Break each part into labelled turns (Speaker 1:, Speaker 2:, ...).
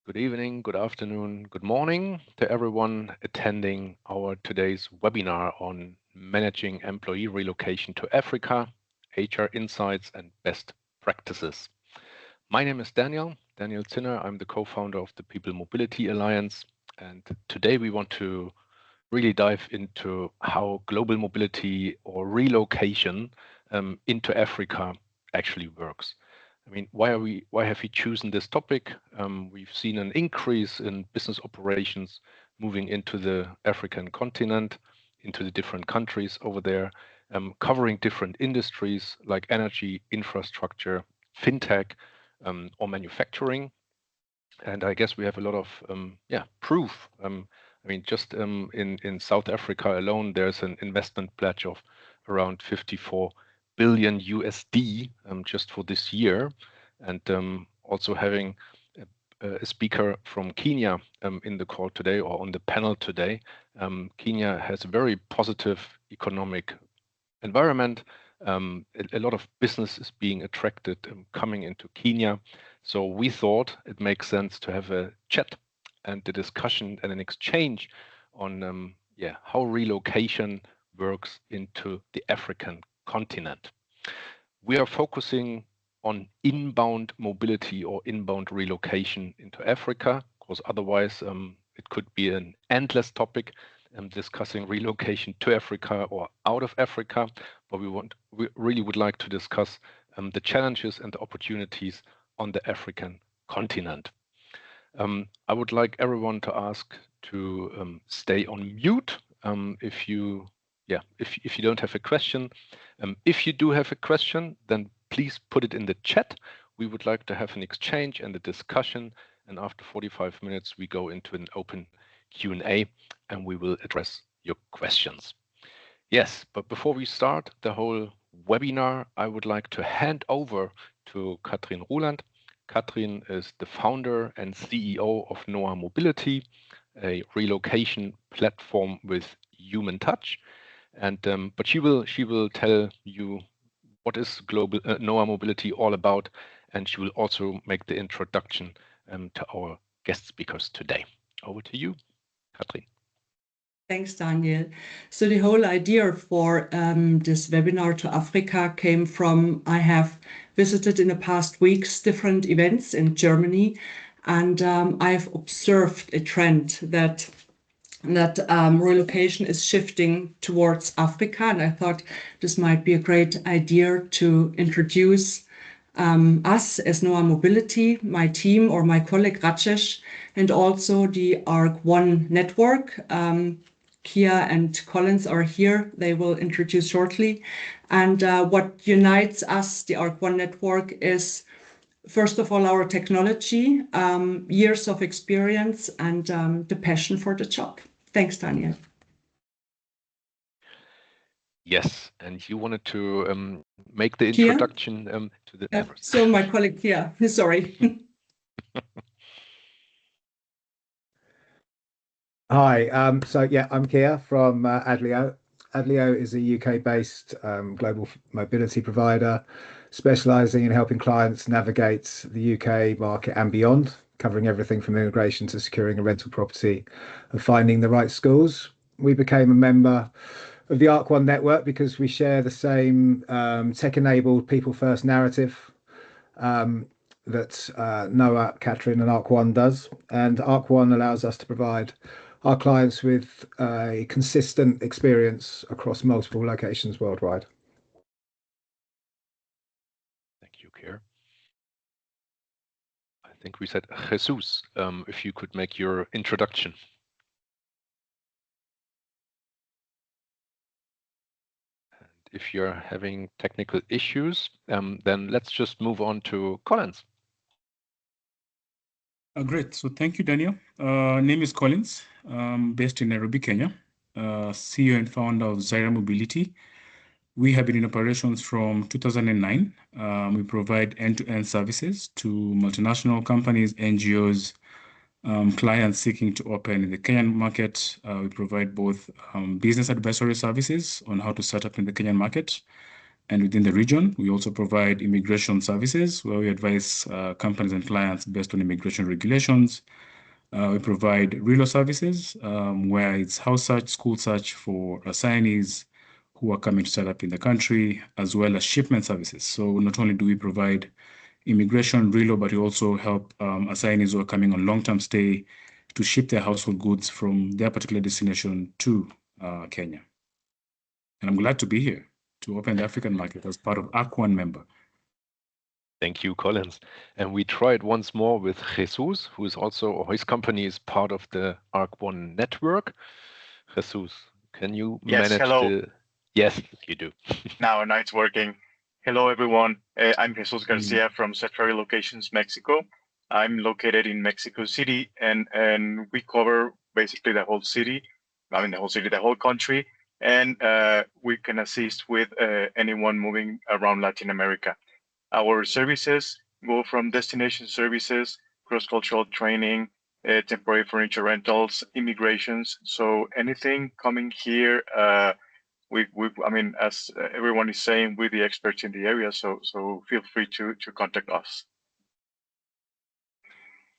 Speaker 1: Good evening, good afternoon, good morning to everyone attending our today's webinar on managing employee relocation to Africa, HR insights and best practices. My name is Daniel Zinner. I'm the co-founder of the People Mobility Alliance. And today we want to really dive into how global mobility or relocation into Africa actually works. I mean, why have we chosen this topic? We've seen an increase in business operations moving into the African continent, into the different countries over there, covering different industries like energy, infrastructure, fintech, or manufacturing. And I guess we have a lot of proof. I mean, just in South Africa alone, there's an investment pledge of around 54 billion USD just for this year, and also having a speaker from Kenya in the call today or on the panel today. Kenya has a very positive economic environment. A lot of business is being attracted coming into Kenya. So we thought it makes sense to have a chat and a discussion and an exchange on how relocation works into the African continent. We are focusing on inbound mobility or inbound relocation into Africa, because otherwise it could be an endless topic discussing relocation to Africa or out of Africa, but we really would like to discuss the challenges and the opportunities on the African continent. I would like everyone to ask to stay on mute if you don't have a question. If you do have a question, then please put it in the chat. We would like to have an exchange and a discussion, and after 45 minutes we go into an open Q&A and we will address your questions. Yes, but before we start the whole webinar, I would like to hand over to Katrin Ruland. Katrin is the founder and CEO of Noah Mobility, a relocation platform with human touch. And but she will tell you what is global Noah Mobility all about, and she will also make the introduction to our guest speakers today. Over to you, Katrin.
Speaker 2: Thanks, Daniel. So the whole idea for this webinar to Africa came from I have visited in the past weeks different events in Germany, and I've observed a trend that relocation is shifting towards Africa, and I thought this might be a great idea to introduce us as Noah Mobility, my team or my colleague Rajesh, and also the ARC1 network. Kia and Collins are here. They will introduce shortly. And what unites us, the ARC1 network, is first of all our technology, years of experience, and the passion for the job. Thanks, Daniel.
Speaker 1: Yes, and you wanted to make the introduction to the.
Speaker 2: So my colleague Kia, sorry.
Speaker 3: Hi, I'm Kia from Adlio. Adlio is a UK-based global mobility provider specializing in helping clients navigate the UK market and beyond, covering everything from immigration to securing a rental property and finding the right schools. We became a member of the ARC1 network because we share the same tech-enabled people-first narrative that Noah, Katrin and ARC1 does. And ARC1 allows us to provide our clients with a consistent experience across multiple locations worldwide.
Speaker 1: Thank you, Kier. I think we said Jesus, if you could make your introduction. And if you're having technical issues, then let's just move on to Collins.
Speaker 4: Great. So thank you, Daniel. Name is Collins, based in Nairobi, Kenya, CEO and founder of Zaira Mobility. We have been in operations from 2009. We provide end-to-end services to multinational companies, NGOs, clients seeking to open in the Kenyan market. We provide both business advisory services on how to set up in the Kenyan market, and within the region. We also provide immigration services where we advise companies and clients based on immigration regulations. We provide relo services where it's house search, school search for assignees who are coming to set up in the country, as well as shipment services. So not only do we provide immigration relo, but we also help assignees who are coming on long-term stay to ship their household goods from their particular destination to Kenya. And I'm glad to be here to open the African market as part of ARC1 member.
Speaker 1: Thank you, Collins. And we tried once more with Jesus, who is also, or his company is part of the ARC1 network. Jesus, can you manage
Speaker 5: hello.
Speaker 1: Yes, you do.
Speaker 5: Now it's working. Hello, everyone. I'm Jesus Garcia from Cetra Relocations, Mexico. I'm located in Mexico City, and we cover basically the whole city. I mean, the whole country, and we can assist with anyone moving around Latin America. Our services go from destination services, cross-cultural training, temporary furniture rentals, immigrations. So anything coming here, I mean, as everyone is saying, we're the experts in the area. So feel free to contact us.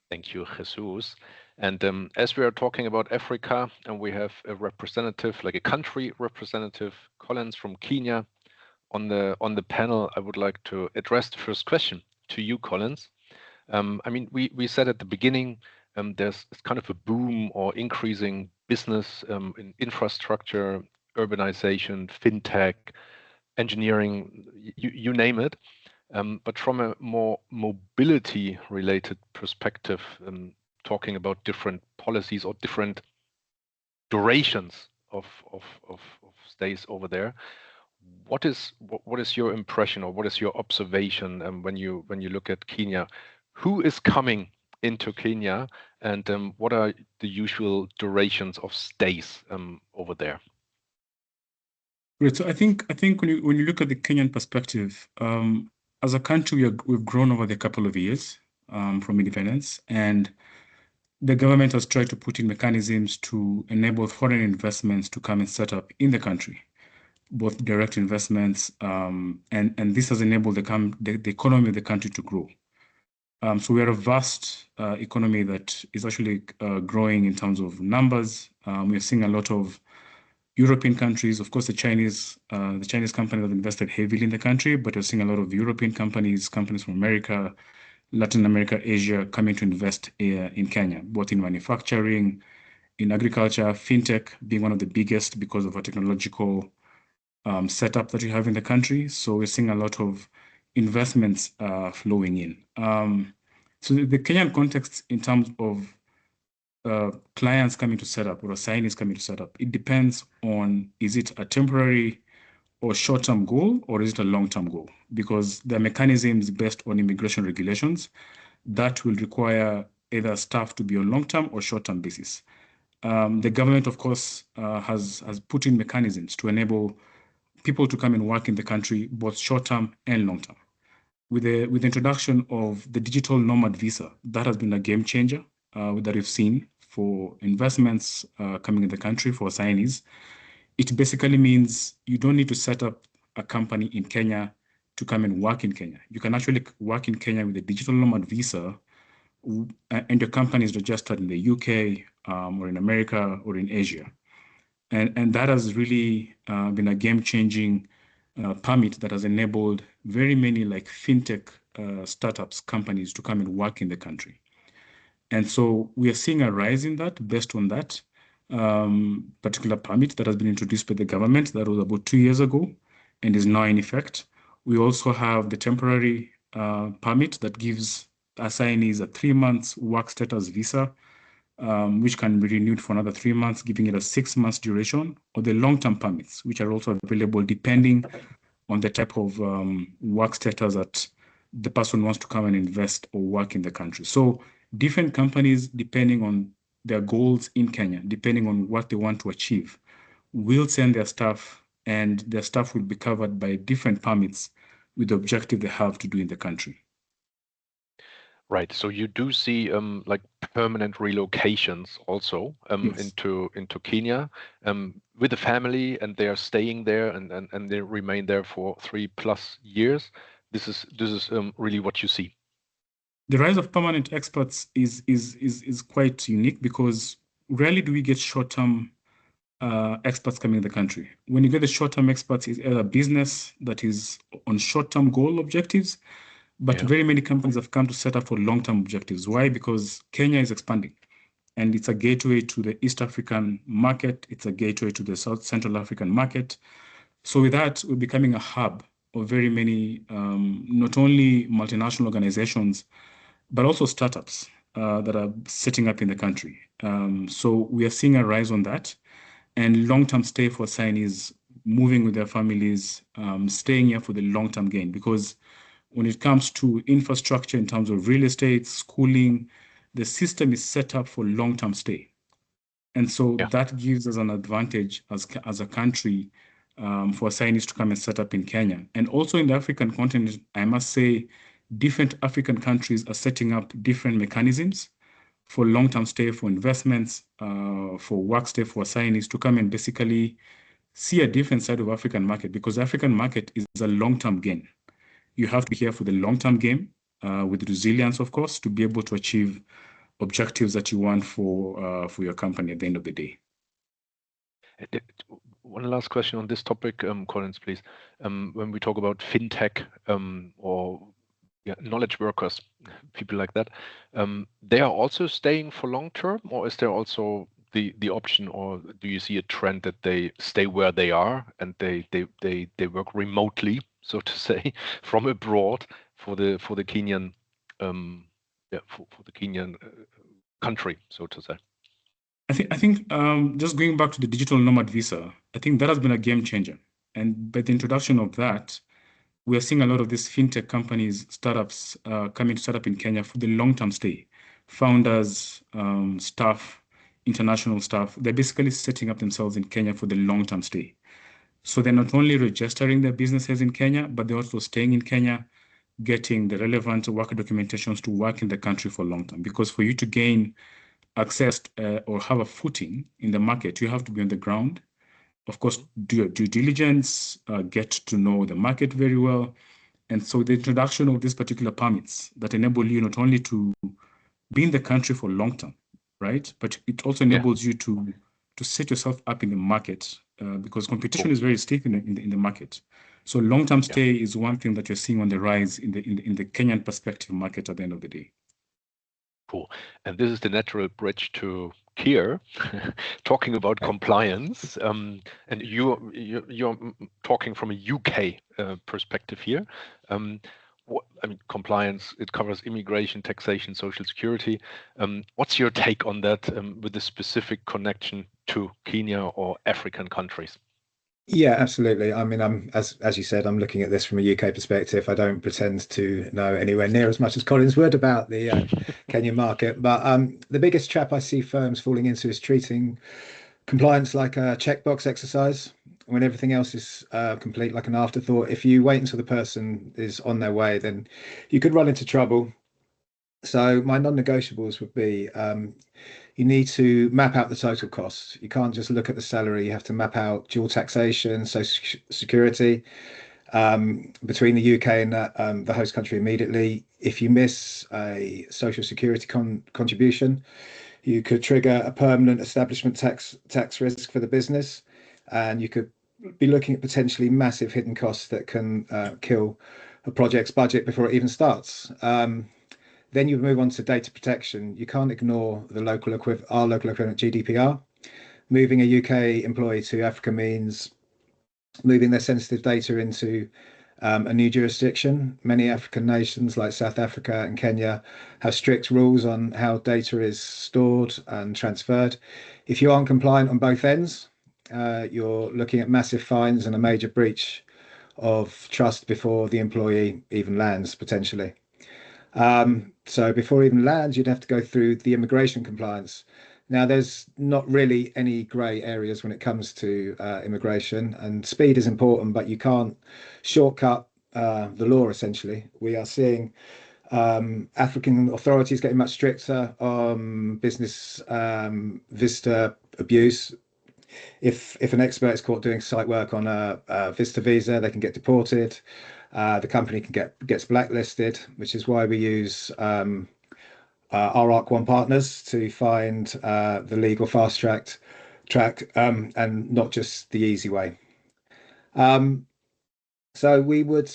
Speaker 1: Thank you, Jesus. And as we are talking about Africa, and we have a representative, like a country representative, Collins from Kenya, on the panel, I would like to address the first question to you, Collins. I mean, we said at the beginning, there's kind of a boom or increasing business in infrastructure, urbanization, fintech, engineering, you name it. But from a more mobility-related perspective, talking about different policies or different durations of stays over there, what is your impression or what is your observation when you look at Kenya? Who is coming into Kenya, and what are the usual durations of stays over there?
Speaker 4: Great. So I think when you look at the Kenyan perspective, as a country, we've grown over the couple of years from independence, and the government has tried to put in mechanisms to enable foreign investments to come and set up in the country, both direct investments, and this has enabled the economy of the country to grow. So we are a vast economy that is actually growing in terms of numbers. We are seeing a lot of European countries, of course, the Chinese companies have invested heavily in the country, but we're seeing a lot of European companies from America, Latin America, Asia, coming to invest in Kenya, both in manufacturing, in agriculture, fintech being one of the biggest because of our technological setup that we have in the country. So we're seeing a lot of investments flowing in. So the Kenyan context in terms of clients coming to set up or assignees coming to set up, it depends on, is it a temporary or short-term goal, or is it a long-term goal? Because there are mechanisms based on immigration regulations that will require either staff to be on long-term or short-term basis. The government, of course, has put in mechanisms to enable people to come and work in the country, both short-term and long-term. With the introduction of the digital nomad visa, that has been a game changer that we've seen for investments coming in the country for assignees. It basically means you don't need to set up a company in Kenya to come and work in Kenya. You can actually work in Kenya with a digital nomad visa, and your company is registered in the UK or in America or in Asia. And that has really been a game-changing permit that has enabled very many like fintech startups companies to come and work in the country. And so we are seeing a rise in that based on that particular permit that has been introduced by the government. That was about 2 years ago and is now in effect. We also have the temporary permit that gives assignees a 3 months work status visa, which can be renewed for another 3 months, giving it a 6 months duration, or the long-term permits, which are also available depending on the type of work status that the person wants to come and invest or work in the country. So different companies, depending on their goals in Kenya, depending on what they want to achieve, will send their staff, and their staff will be covered by different permits with the objective they have to do in the country.
Speaker 1: Right. So you do see like permanent relocations also
Speaker 4: Yes.
Speaker 1: into Kenya with the family, and they are staying there and they remain there for 3+ years. This is really what you see.
Speaker 4: The rise of permanent experts is quite unique because rarely do we get short-term experts coming in the country. When you get the short-term experts, it's either business that is on short-term goal objectives, but
Speaker 1: Yeah.
Speaker 4: very many companies have come to set up for long-term objectives. Why? Because Kenya is expanding, and it's a gateway to the East African market. It's a gateway to the South Central African market. So with that, we're becoming a hub of very many, not only multinational organizations, but also startups that are setting up in the country. So we are seeing a rise on that, and long-term stay for assignees moving with their families, staying here for the long-term gain. Because when it comes to infrastructure in terms of real estate, schooling, the system is set up for long-term stay. And so
Speaker 1: Yeah.
Speaker 4: that gives us an advantage as a country for assignees to come and set up in Kenya. And also in the African continent, I must say, different African countries are setting up different mechanisms for long-term stay, for investments, for work stay, for assignees to come and basically see a different side of African market, because the African market is a long-term gain. You have to be here for the long-term game with resilience, of course, to be able to achieve objectives that you want for your company at the end of the day.
Speaker 1: One last question on this topic, Collins, please. When we talk about fintech or knowledge workers, people like that, they are also staying for long term, or is there also the option, or do you see a trend that they stay where they are and they work remotely, so to say, from abroad for the Kenyan for the Kenyan country, so to say?
Speaker 4: I think just going back to the digital nomad visa, I think that has been a game changer. And by the introduction of that, we are seeing a lot of these fintech companies, startups coming to set up in Kenya for the long-term stay. Founders, staff, international staff, they're basically setting up themselves in Kenya for the long-term stay. So they're not only registering their businesses in Kenya, but they're also staying in Kenya, getting the relevant work documentations to work in the country for long term. Because for you to gain access or have a footing in the market, you have to be on the ground. Of course, do your due diligence, get to know the market very well. And so the introduction of these particular permits that enable you not only to be in the country for long term, right? But it also enables you to set yourself up in the market because competition is very stiff in the market. So long-term stay is one thing that you're seeing on the rise in the Kenyan perspective market at the end of the day.
Speaker 1: Cool. And this is the natural bridge to Kier, talking about compliance. And you're talking from a UK perspective here. I mean, compliance, it covers immigration, taxation, social security. What's your take on that with the specific connection to Kenya or African countries?
Speaker 3: Yeah, absolutely. I mean, as you said, I'm looking at this from a UK perspective. I don't pretend to know anywhere near as much as Collins would about the Kenyan market. But the biggest trap I see firms falling into is treating compliance like a checkbox exercise when everything else is complete, like an afterthought. If you wait until the person is on their way, then you could run into trouble. So my non-negotiables would be you need to map out the total costs. You can't just look at the salary. You have to map out dual taxation, social security between the UK and the host country immediately. If you miss a social security contribution, you could trigger a permanent establishment tax risk for the business, and you could be looking at potentially massive hidden costs that can kill a project's budget before it even starts. Then you move on to data protection. You can't ignore the our local equivalent GDPR. Moving a UK employee to Africa means moving their sensitive data into a new jurisdiction. Many African nations like South Africa and Kenya have strict rules on how data is stored and transferred. If you aren't compliant on both ends, you're looking at massive fines and a major breach of trust before the employee even lands, potentially. So before it even lands, you'd have to go through the immigration compliance. Now, there's not really any grey areas when it comes to immigration, and speed is important, but you can't shortcut the law, essentially. We are seeing African authorities getting much stricter on business visitor abuse. If an expert is caught doing site work on a visitor visa, they can get deported. The company gets blacklisted, which is why we use our ARC1 partners to find the legal fast track and not just the easy way. So we would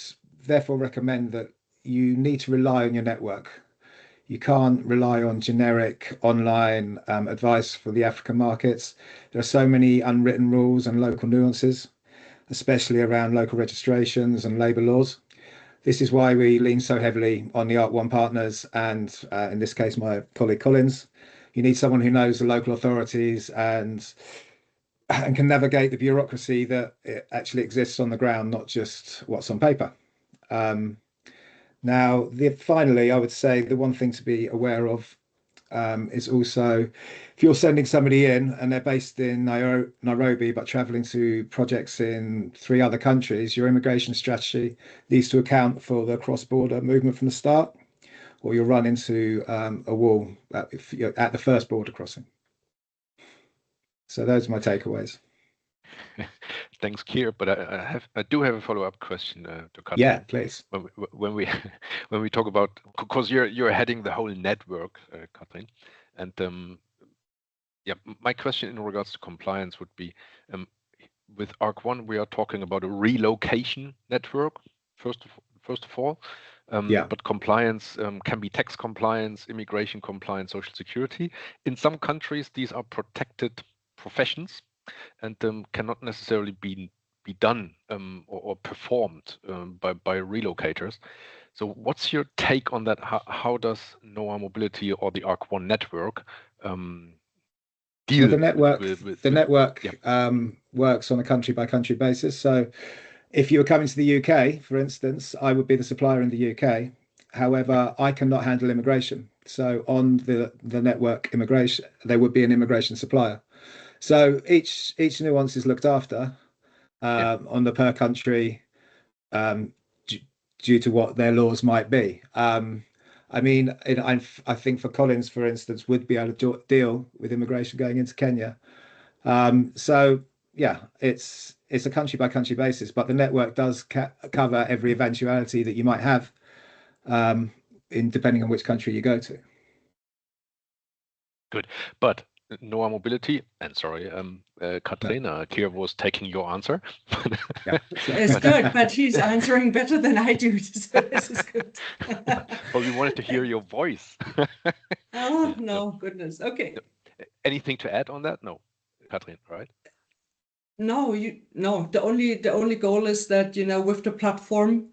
Speaker 3: therefore recommend that you need to rely on your network. You can't rely on generic online advice for the African markets. There are so many unwritten rules and local nuances, especially around local registrations and labour laws. This is why we lean so heavily on the ARC1 partners and, in this case, my colleague Collins. You need someone who knows the local authorities and can navigate the bureaucracy that actually exists on the ground, not just what's on paper. Now, finally, I would say the one thing to be aware of is also if you're sending somebody in and they're based in Nairobi but traveling to projects in 3 other countries, your immigration strategy needs to account for the cross-border movement from the start, or you'll run into a wall at the first border crossing. So those are my takeaways.
Speaker 1: Thanks, Kier. But I do have a follow-up question to Katrin.
Speaker 3: Yeah, please.
Speaker 1: When we talk about, because you're heading the whole network, Katrin, and yeah, my question in regards to compliance would be, with ARC1 we are talking about a relocation network first of all.
Speaker 3: Yeah.
Speaker 1: But compliance can be tax compliance, immigration compliance, social security. In some countries, these are protected professions and cannot necessarily be done or performed by relocators. So what's your take on that? How does NOAA Mobility or the ARC1 network deal
Speaker 3: the network
Speaker 1: with
Speaker 3: yeah. Works on a country by country basis. So if you were coming to the UK, for instance, I would be the supplier in the UK. However, I cannot handle immigration. So on the network immigration, there would be an immigration supplier. So each nuance is looked after on the per country due to what their laws might be. I mean, I think for Collins, for instance, would be able to deal with immigration going into Kenya. So yeah, it's a country by country basis, but the network does cover every eventuality that you might have, depending on which country you go to.
Speaker 1: Good, but NOAA Mobility, and sorry, Katrin, Kier was taking your answer.
Speaker 2: Yeah. It's good, but he's answering better than I do, so this is good.
Speaker 1: Well, we wanted to hear your voice.
Speaker 2: Oh, no, goodness. Okay.
Speaker 1: Anything to add on that? No, Katrin, right?
Speaker 2: No, the only goal is that, with the platform,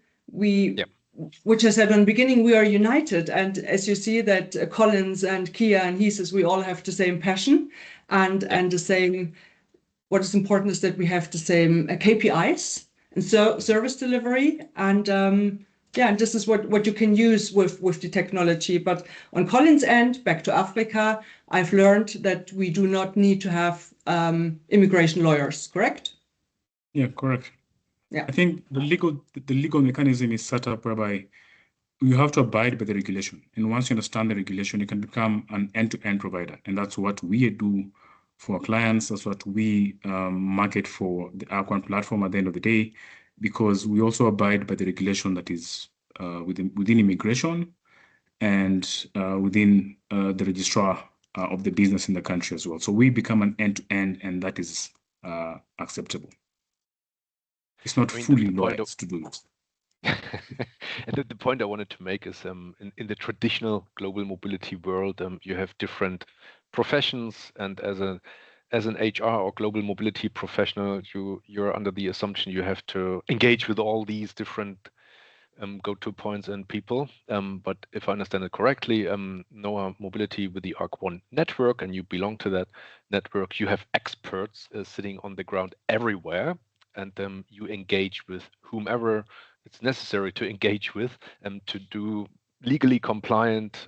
Speaker 2: which I said in the beginning, we are united. And as you see that Collins and Kia and he says, we all have the same passion and the same, what is important is that we have the same KPIs and service delivery. And and this is what you can use with the technology. But on Collins' end, back to Africa, I've learned that we do not need to have immigration lawyers, correct?
Speaker 4: Yeah, correct.
Speaker 2: Yeah.
Speaker 4: I think the legal mechanism is set up whereby you have to abide by the regulation. And once you understand the regulation, you can become an end-to-end provider. And that's what we do for our clients. That's what we market for the ARC1 platform at the end of the day, because we also abide by the regulation that is within immigration and within the registrar of the business in the country as well. So we become an end-to-end, and that is acceptable. It's not fully lawyers to do it.
Speaker 1: And the point I wanted to make is in the traditional global mobility world, you have different professions, and as an HR or global mobility professional, you're under the assumption you have to engage with all these different go-to points and people. But if I understand it correctly, NOAA Mobility with the ARC1 network, and you belong to that network, you have experts sitting on the ground everywhere, and you engage with whomever it's necessary to engage with to do legally compliant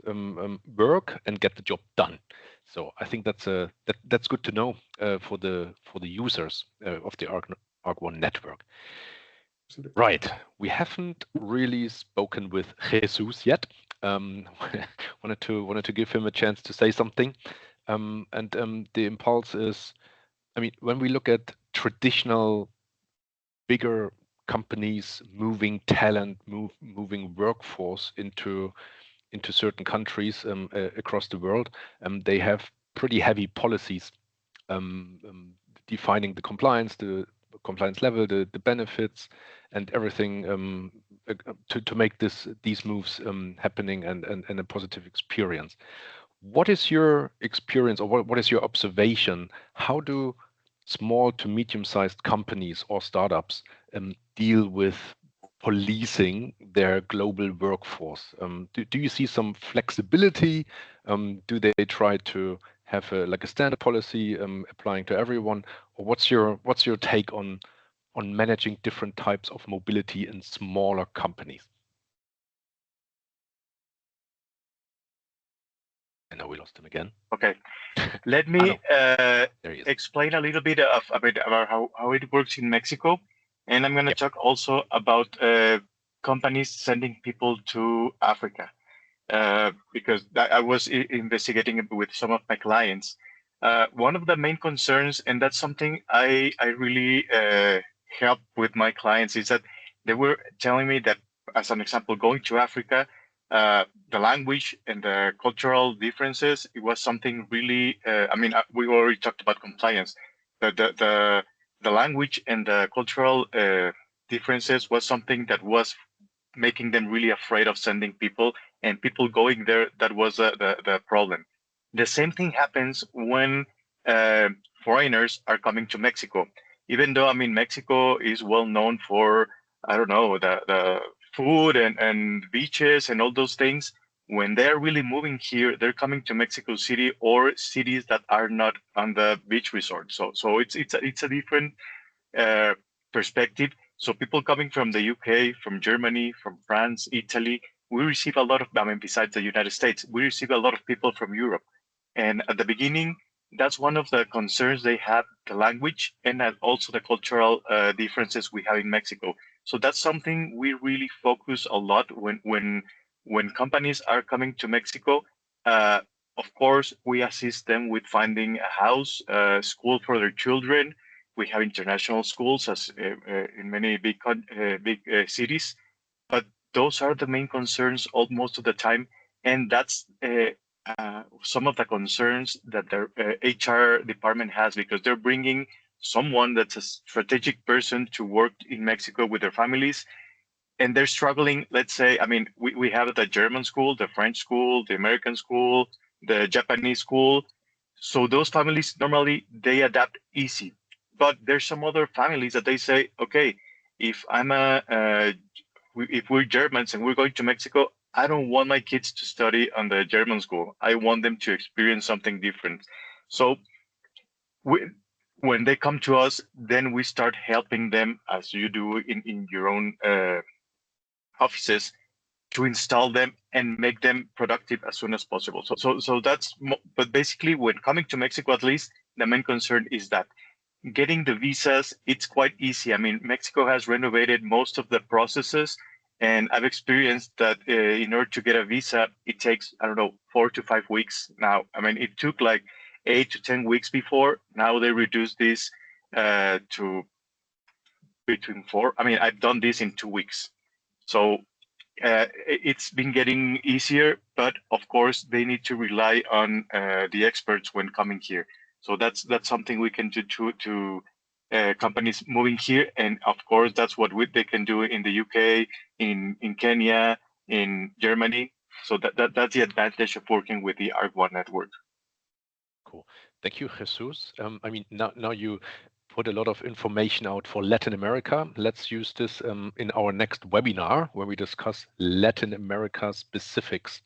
Speaker 1: work and get the job done. So I think that's good to know for the users of the ARC1 network. Right, we haven't really spoken with Jesus yet, wanted to give him a chance to say something. The impulse is, I mean, when we look at traditional bigger companies moving talent, moving workforce into certain countries across the world, they have pretty heavy policies defining the compliance level, the benefits, and everything to make these moves happening and a positive experience. What is your experience, or what is your observation? How do small to medium-sized companies or startups deal with policing their global workforce? Do you see some flexibility? Do they try to have like a standard policy applying to everyone? Or what's your take on managing different types of mobility in smaller companies? I know we lost him again.
Speaker 5: Okay, let me
Speaker 1: There he is.
Speaker 5: explain a little bit about how it works in Mexico, and I'm going to talk also about companies sending people to Africa, because I was investigating it with some of my clients. One of the main concerns, and that's something I really help with my clients, is that they were telling me that, as an example, going to Africa, the language and the cultural differences, it was something really, we already talked about compliance. The language and the cultural differences was something that was making them really afraid of sending people, and people going there, that was the problem. The same thing happens when uh, foreigners are coming to Mexico. Even though, Mexico is well known for, I don't know, the food and beaches and all those things, when they're really moving here, they're coming to Mexico City or cities that are not on the beach resort. So it's a different uh, perspective. So people coming from the UK, from Germany, from France, Italy, we receive a lot of, besides the United States, we receive a lot of people from Europe. And at the beginning, that's one of the concerns they have, the language and also the cultural differences we have in Mexico. So that's something we really focus a lot when companies are coming to Mexico. Uh, of course, we assist them with finding a house, school for their children. We have international schools, as in many big cities, but those are the main concerns most of the time, and that's some of the concerns that the HR department has, because they're bringing someone that's a strategic person to work in Mexico with their families, and they're struggling. Let's say, we have the German school, the French school, the American school, the Japanese school. So those families normally they adapt easy, but there's some other families that they say, okay, if if we're Germans and we're going to Mexico, I don't want my kids to study on the German school. I want them to experience something different. So we, when they come to us, then we start helping them, as you do in your own offices, to install them and make them productive as soon as possible. So that's, but basically, when coming to Mexico, at least the main concern is that getting the visas, it's quite easy. Mexico has renovated most of the processes, and I've experienced that in order to get a visa, it takes, I don't know, 4 to 5 weeks now. It took like 8 to 10 weeks before. Now they reduced this to between 4. I've done this in 2 weeks. So it's been getting easier, but of course they need to rely on the experts when coming here. So that's something we can do to companies moving here, and of course that's what they can do in the UK, in Kenya, in Germany. So that's the advantage of working with the ARC1 network.
Speaker 1: Cool. Thank you, Jesus. Now you put a lot of information out for Latin America. Let's use this in our next webinar where we discuss Latin America specifics.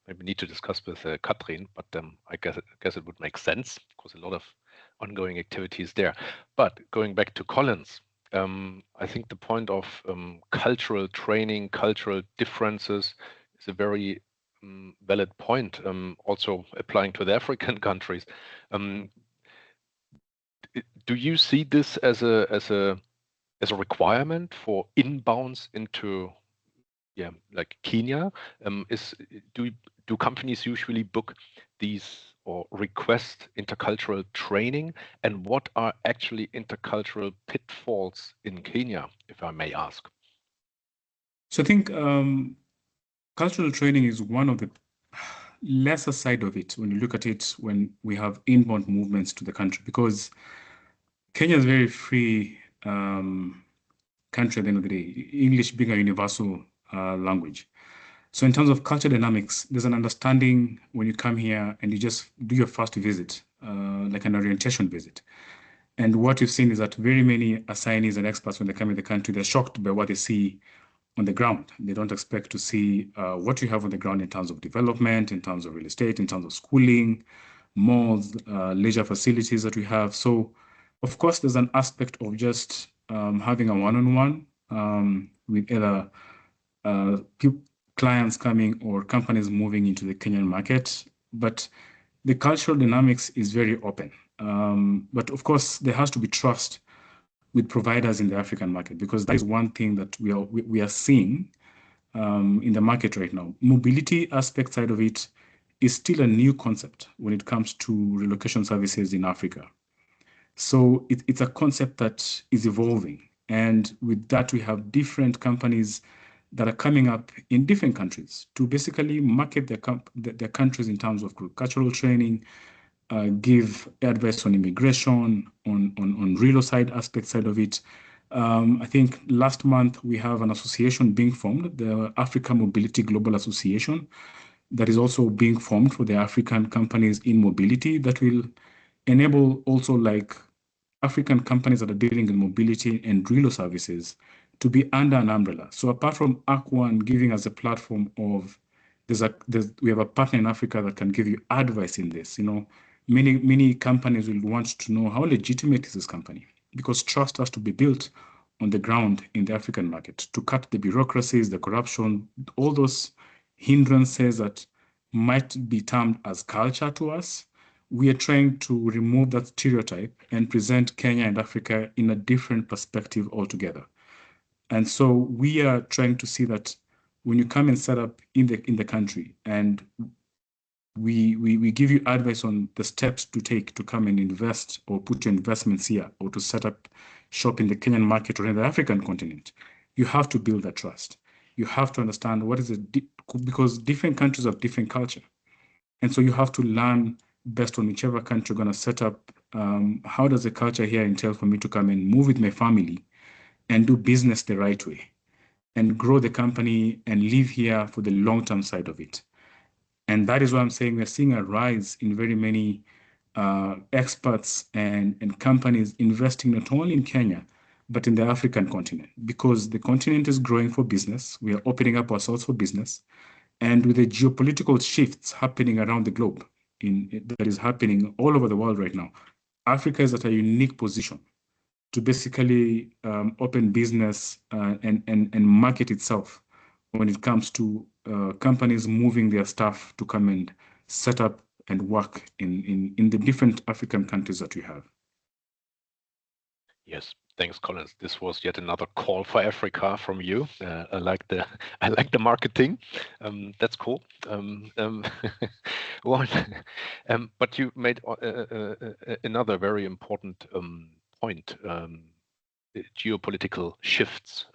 Speaker 1: Maybe need to discuss with Katrin, but I guess it would make sense because a lot of ongoing activities there. But going back to Collins, I think the point of cultural training, cultural differences is a very valid point, also applying to the African countries. Do you see this as a requirement for inbounds into yeah, like Kenya, do companies usually book these or request intercultural training? And what are actually intercultural pitfalls in Kenya, if I may ask?
Speaker 4: So I think cultural training is one of the lesser side of it when you look at it when we have inbound movements to the country, because Kenya is a very free country at the end of the day, English being a universal language. So in terms of culture dynamics, there's an understanding when you come here and you just do your first visit, like an orientation visit. And what we've seen is that very many assignees and experts, when they come in the country, they're shocked by what they see on the ground. They don't expect to see what you have on the ground in terms of development, in terms of real estate, in terms of schooling, malls, leisure facilities that we have. So, of course, there's an aspect of just having a one-on-one with either clients coming or companies moving into the Kenyan market. But the cultural dynamics is very open. But of course, there has to be trust with providers in the African market, because that is one thing that we are seeing in the market right now. Mobility aspect side of it is still a new concept when it comes to relocation services in Africa. So it's a concept that is evolving. And with that, we have different companies that are coming up in different countries to basically market their countries in terms of cultural training, give advice on immigration, on real side aspect side of it. I think last month we have an association being formed, the Africa Mobility Global Association, that is also being formed for the African companies in mobility, that will enable also like African companies that are dealing in mobility and real services to be under an umbrella. So apart from ACK1 giving us a platform of, we have a partner in Africa that can give you advice in this. You know, many companies will want to know how legitimate is this company, because trust has to be built on the ground in the African market to cut the bureaucracies, the corruption, all those hindrances that might be termed as culture to us. We are trying to remove that stereotype and present Kenya and Africa in a different perspective altogether. And so we are trying to see that when you come and set up in the country, and we give you advice on the steps to take to come and invest or put your investments here, or to set up shop in the Kenyan market or in the African continent, you have to build that trust. You have to understand what is it, because different countries have different culture. And so you have to learn based on whichever country you're going to set up. How does the culture here entail for me to come and move with my family and do business the right way and grow the company and live here for the long-term side of it? And that is why I'm saying we're seeing a rise in very many experts and companies investing not only in Kenya, but in the African continent, because the continent is growing for business. We are opening up ourselves for business. And with the geopolitical shifts happening around the globe, that is happening all over the world right now, Africa is at a unique position to basically open business and market itself when it comes to companies moving their staff to come and set up and work in the different African countries that we have.
Speaker 1: Yes, thanks, Collins. This was yet another call for Africa from you. I like the marketing. That's cool. Well, but you made another very important point. Geopolitical shifts.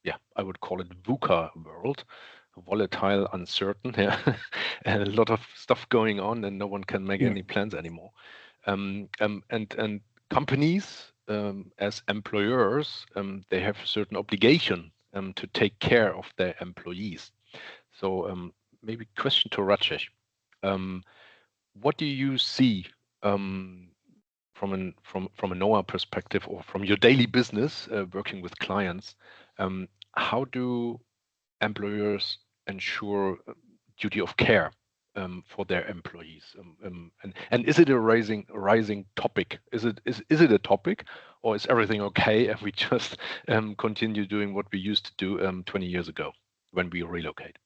Speaker 1: Yeah, I would call it VUCA world, volatile, uncertain. Yeah, and a lot of stuff going on, and no one can make any plans anymore. And companies, as employers, they have a certain obligation to take care of their employees. So maybe question to Rajesh. What do you see from a NOAA perspective, or from your daily business working with clients? How do employers ensure duty of care for their employees? And is it a rising topic? Is it a topic, or is everything okay and we just continue doing what we used to do 20 years ago when we relocate?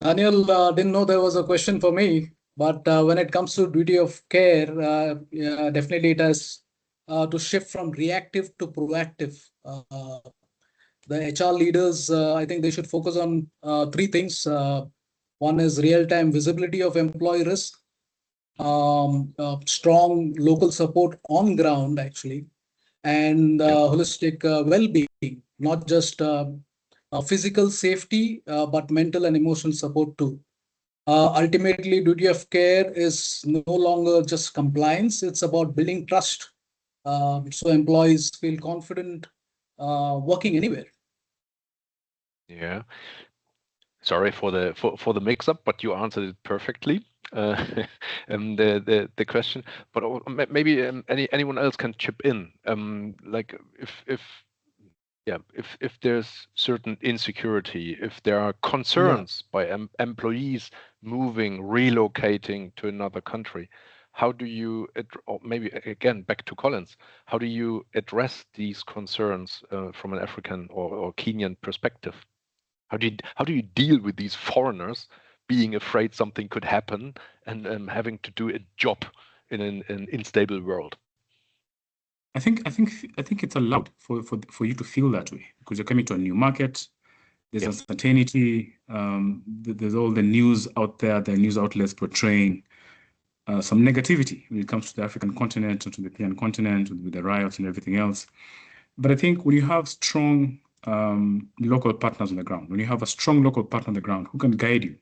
Speaker 6: Daniel, didn't know there was a question for me, but when it comes to duty of care, yeah, definitely it has to shift from reactive to proactive. the HR leaders, I think they should focus on three things. One is real-time visibility of employee risk, strong local support on ground, actually, and
Speaker 1: Yeah.
Speaker 6: holistic well-being, not just physical safety, but mental and emotional support too. Ultimately, duty of care is no longer just compliance, it's about building trust. So employees feel confident working anywhere.
Speaker 1: Yeah. Sorry for the mix-up, but you answered it perfectly. The question, but maybe anyone else can chip in. Like if there's certain insecurity, if there are concerns by employees moving, relocating to another country, how do you, or maybe again back to Collins, how do you address these concerns from an African or Kenyan perspective? How do you deal with these foreigners being afraid something could happen and having to do a job in an unstable world?
Speaker 4: I think it's allowed for you to feel that way because you're coming to a new market. There's uncertainty. There's all the news out there, the news outlets portraying some negativity when it comes to the African continent and to the European continent with the riots and everything else. But I think when you have strong local partners on the ground, when you have a strong local partner on the ground who can guide you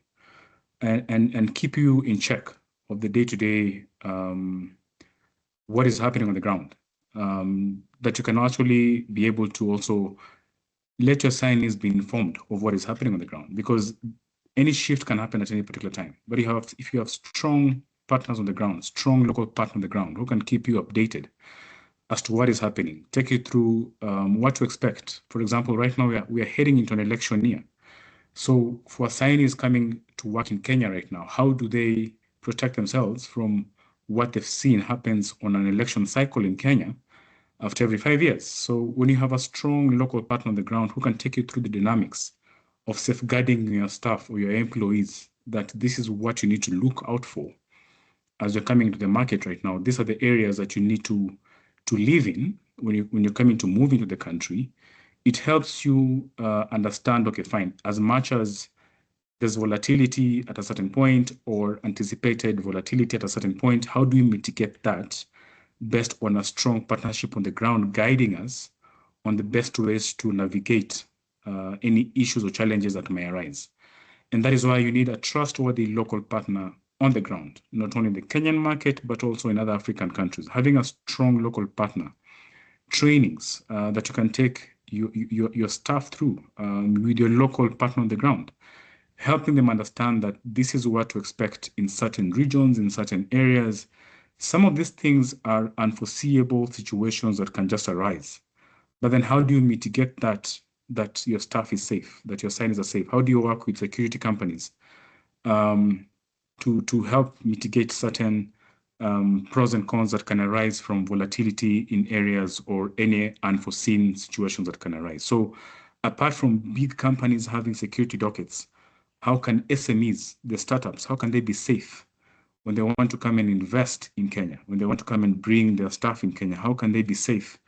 Speaker 4: and keep you in check of the day-to-day what is happening on the ground, that you can actually be able to also let your signees be informed of what is happening on the ground, because any shift can happen at any particular time. But if you have strong partners on the ground, strong local partner on the ground who can keep you updated as to what is happening, take you through what to expect. For example, right now we are heading into an election year. So for signees coming to work in Kenya right now, how do they protect themselves from what they've seen happens on an election cycle in Kenya after every 5 years? So when you have a strong local partner on the ground who can take you through the dynamics of safeguarding your staff or your employees, that this is what you need to look out for as you're coming to the market right now. These are the areas that you need to live in when you're coming to move into the country. It helps you understand, okay, fine, as much as there's volatility at a certain point or anticipated volatility at a certain point, how do we mitigate that based on a strong partnership on the ground guiding us on the best ways to navigate any issues or challenges that may arise? And that is why you need a trustworthy local partner on the ground, not only in the Kenyan market, but also in other African countries. Having a strong local partner, trainings that you can take your staff through with your local partner on the ground, helping them understand that this is what to expect in certain regions, in certain areas. Some of these things are unforeseeable situations that can just arise. But then how do you mitigate that your staff is safe, that your signees are safe? How do you work with security companies to help mitigate certain pros and cons that can arise from volatility in areas or any unforeseen situations that can arise? So apart from big companies having security dockets, how can SMEs, the startups, how can they be safe when they want to come and invest in Kenya, when they want to come and bring their staff in Kenya? How can they be safe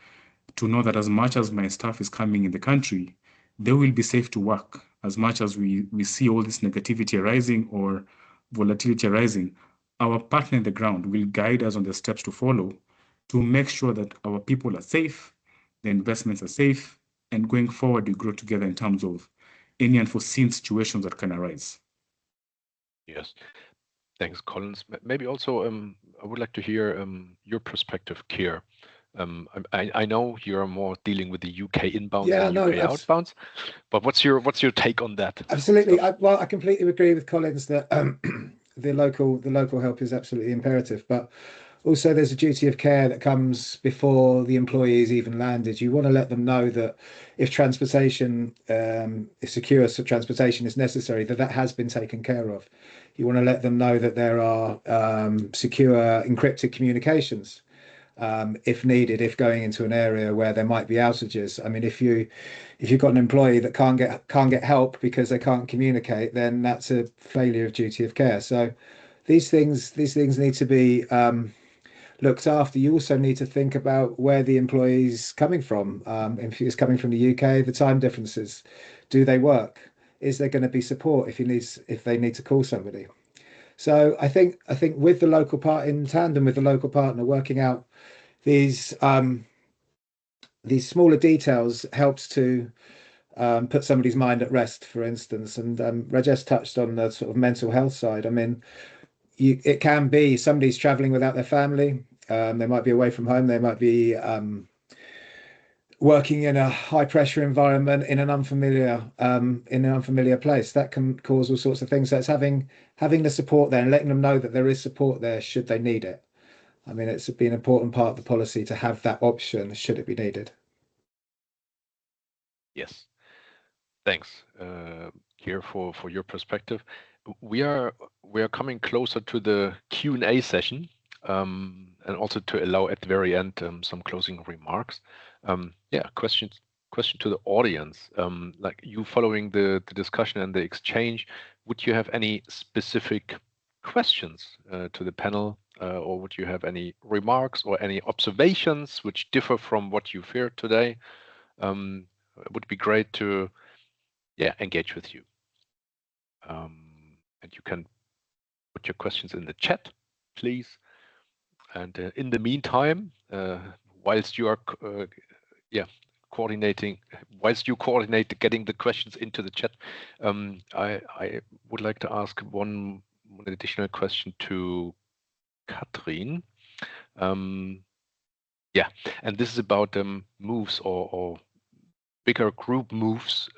Speaker 4: to know that as much as my staff is coming in the country, they will be safe to work? As much as we see all this negativity arising or volatility arising, our partner in the ground will guide us on the steps to follow to make sure that our people are safe, the investments are safe, and going forward, we grow together in terms of any unforeseen situations that can arise.
Speaker 1: Yes. Thanks, Collins. Maybe also, I would like to hear your perspective, Kier. I know you're more dealing with the UK inbounds and UK outbounds, but what's your take on that?
Speaker 3: Absolutely. I completely agree with Collins that the local help is absolutely imperative, but also there's a duty of care that comes before the employee is even landed. You want to let them know that if transportation, if secure transportation is necessary, that has been taken care of. You want to let them know that there are secure encrypted communications if needed, if going into an area where there might be outages. I mean, if you've got an employee that can't get help because they can't communicate, then that's a failure of duty of care. So these things need to be looked after, you also need to think about where the employee's coming from. If he's coming from the UK, the time differences, do they work? Is there going to be support if they need to call somebody? So I think with the local part in tandem with the local partner, working out these smaller details helps to put somebody's mind at rest, for instance. And Rajesh touched on the sort of mental health side. I mean, it can be somebody's traveling without their family. They might be away from home. They might be working in a high pressure environment in an unfamiliar place. That can cause all sorts of things. So it's having the support there and letting them know that there is support there should they need it. I mean, it's been an important part of the policy to have that option should it be needed.
Speaker 1: Yes. Thanks, Kier, for your perspective. We are coming closer to the Q&A session, and also to allow at the very end some closing remarks. Yeah, question to the audience. Like you following the discussion and the exchange, would you have any specific questions to the panel, or would you have any remarks or any observations which differ from what you've heard today? It would be great to engage with you. And you can put your questions in the chat, please. And in the meantime, whilst you are coordinate getting the questions into the chat, I would like to ask one additional question to Katrin. Yeah, and this is about moves or bigger group moves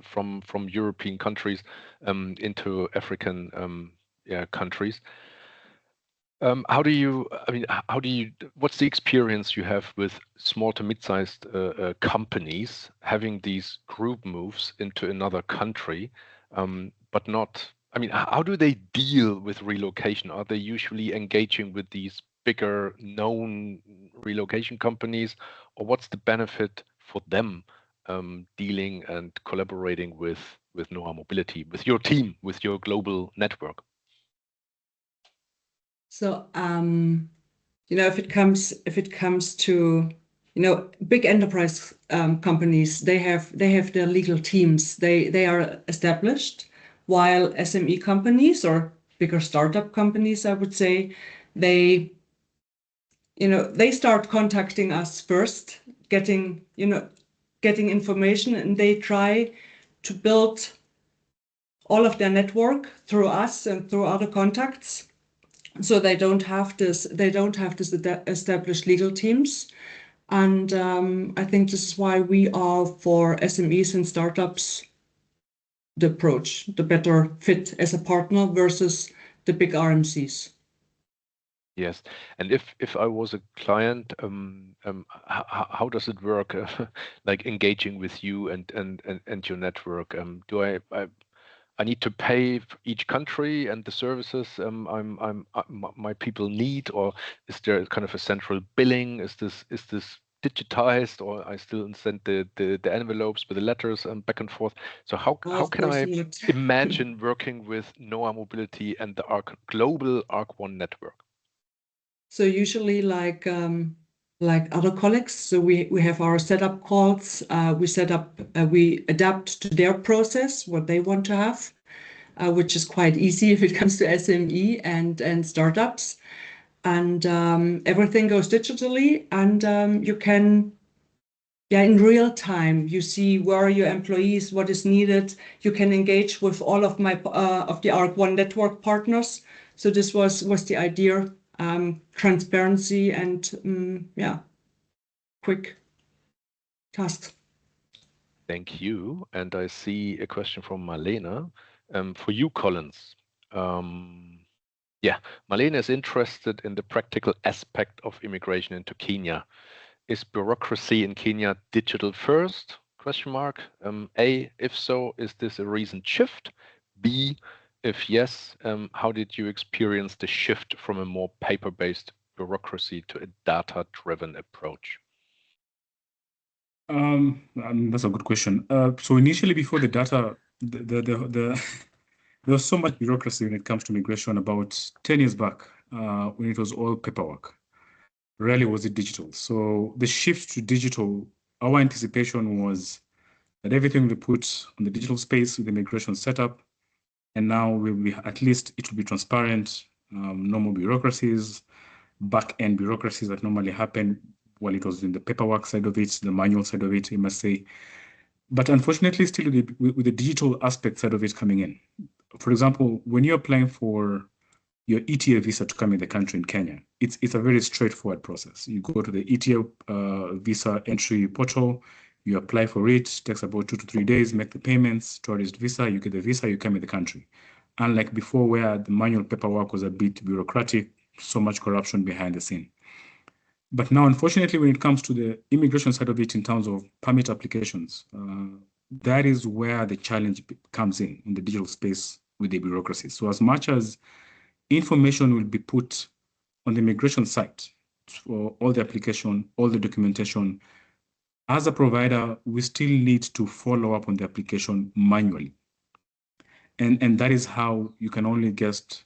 Speaker 1: from European countries into African countries. How do you, what's the experience you have with small to mid-sized companies having these group moves into another country, but not, how do they deal with relocation? Are they usually engaging with these bigger known relocation companies, or what's the benefit for them dealing and collaborating with Noah Mobility, with your team, with your global network?
Speaker 2: So, if it comes to, big enterprise companies, they have their legal teams. They are established, while SME companies or bigger startup companies, I would say, they start contacting us first, getting information, and they try to build all of their network through us and through other contacts. So they don't have this established legal teams. And I think this is why we are, for SMEs and startups, the better fit as a partner versus the big RMCs.
Speaker 1: Yes, and if I was a client, how does it work? Like engaging with you and your network? Do I need to pay for each country and the services my people need, or is there kind of a central billing? Is this digitized, or I still send the envelopes with the letters back and forth? So how can I imagine working with Noah Mobility and the global ARC1 network?
Speaker 2: So usually, like other colleagues, so we have our setup calls. We adapt to their process, what they want to have, which is quite easy if it comes to SME and startups. And everything goes digitally, and you can, in real time, you see where are your employees, what is needed. You can engage with all of of the ARC1 network partners. So this was the idea. Transparency and quick tasks.
Speaker 1: Thank you. And I see a question from Marlene. For you, Collins. Marlene is interested in the practical aspect of immigration into Kenya. Is bureaucracy in Kenya digital first? Question mark. A, if so, is this a recent shift? B, if yes, how did you experience the shift from a more paper-based bureaucracy to a data-driven approach?
Speaker 4: That's a good question. So initially, before the data, there was so much bureaucracy when it comes to migration about 10 years back. when it was all paperwork. Rarely was it digital. So the shift to digital, our anticipation was that everything we put on the digital space with the migration setup, and now will be, at least it will be transparent, no more bureaucracies, back-end bureaucracies that normally happen while it was in the paperwork side of it, the manual side of it, you must say. But unfortunately, still with the digital aspect side of it coming in. For example, when you're applying for your ETA visa to come in the country in Kenya, it's a very straightforward process. You go to the ETA visa entry portal, you apply for it, takes about 2 to 3 days, make the payments, tourist visa, you get the visa, you come in the country. Unlike before where the manual paperwork was a bit bureaucratic, so much corruption behind the scene. But now, unfortunately, when it comes to the immigration side of it in terms of permit applications, that is where the challenge comes in the digital space with the bureaucracy. So as much as information will be put on the immigration site for all the application, all the documentation, as a provider, we still need to follow up on the application manually. And that is how you can only get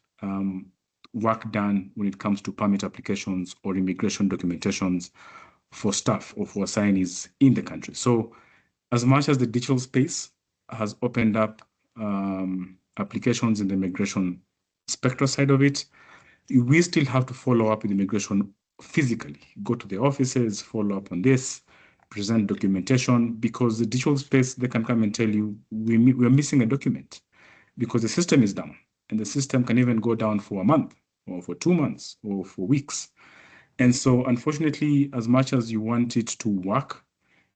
Speaker 4: work done when it comes to permit applications or immigration documentations for staff or for assignees in the country. So as much as the digital space has opened up applications in the immigration spectral side of it, we still have to follow up with immigration physically, go to the offices, follow up on this, present documentation, because the digital space, they can come and tell you, we're missing a document because the system is down, and the system can even go down for a month or for 2 months or for weeks. And so unfortunately, as much as you want it to work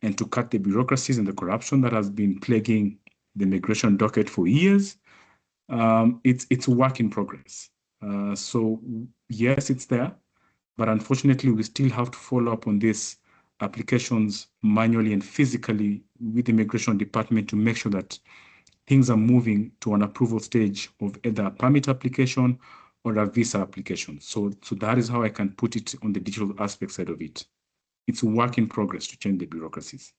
Speaker 4: and to cut the bureaucracies and the corruption that has been plaguing the immigration docket for years, it's a work in progress. So yes, it's there, but unfortunately, we still have to follow up on these applications manually and physically with the immigration department to make sure that things are moving to an approval stage of either a permit application or a visa application. So that is how I can put it on the digital aspect side of it. It's a work in progress to change the bureaucracies.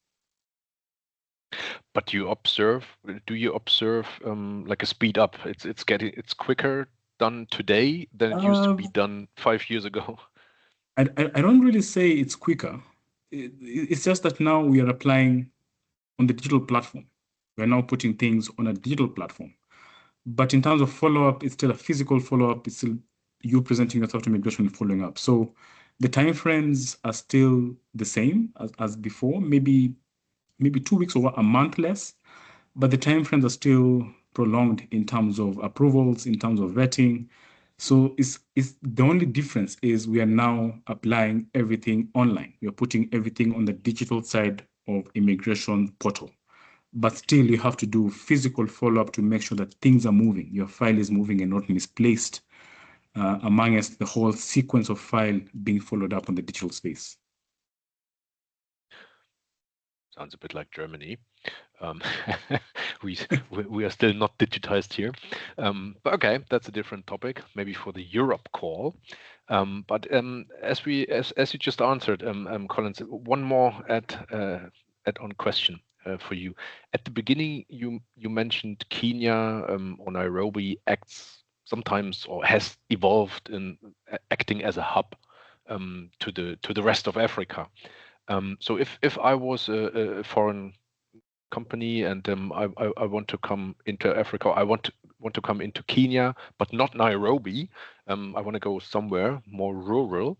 Speaker 1: But do you observe like a speed up? It's quicker done today than it used to be done 5 years ago.
Speaker 4: I don't really say it's quicker. It's just that now we are applying on the digital platform. We're now putting things on a digital platform. But in terms of follow-up, it's still a physical follow-up. It's still you presenting yourself to immigration and following up. So the timeframes are still the same as before, maybe 2 weeks or a month less, but the timeframes are still prolonged in terms of approvals, in terms of vetting. So it's the only difference is we are now applying everything online. We are putting everything on the digital side of immigration portal. But still, you have to do physical follow-up to make sure that things are moving. Your file is moving and not misplaced amongst the whole sequence of file being followed up on the digital space.
Speaker 1: Sounds a bit like Germany. We are still not digitized here. But okay, that's a different topic, maybe for the Europe call. But as you just answered, Collins, one more add-on question for you. At the beginning, you mentioned Kenya or Nairobi acts sometimes or has evolved in acting as a hub to the rest of Africa. So if I was a foreign company and I want to come into Africa, I want to come into Kenya, but not Nairobi. I want to go somewhere more rural.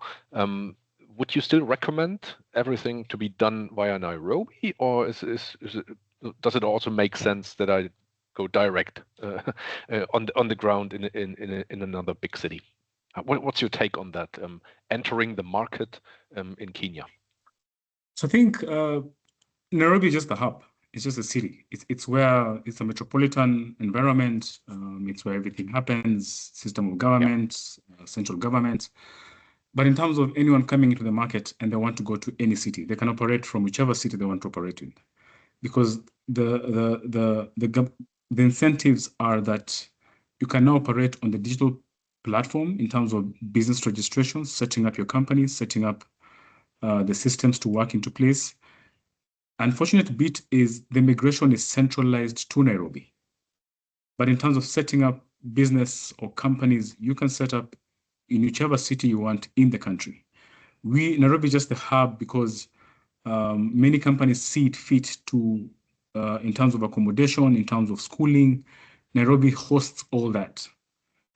Speaker 1: Would you still recommend everything to be done via Nairobi, or does it also make sense that I go direct on the ground in another big city? What's your take on that? Entering the market in Kenya.
Speaker 4: So I think Nairobi is just the hub. It's just a city. It's where it's a metropolitan environment. It's where everything happens, system of government, central government. But in terms of anyone coming into the market and they want to go to any city, they can operate from whichever city they want to operate in, because the incentives are that you can now operate on the digital platform in terms of business registrations, setting up your company, setting up the systems to work into place. Unfortunate bit is the migration is centralized to Nairobi. But in terms of setting up business or companies, you can set up in whichever city you want in the country. Nairobi is just the hub because many companies see it fit to, in terms of accommodation, in terms of schooling, Nairobi hosts all that.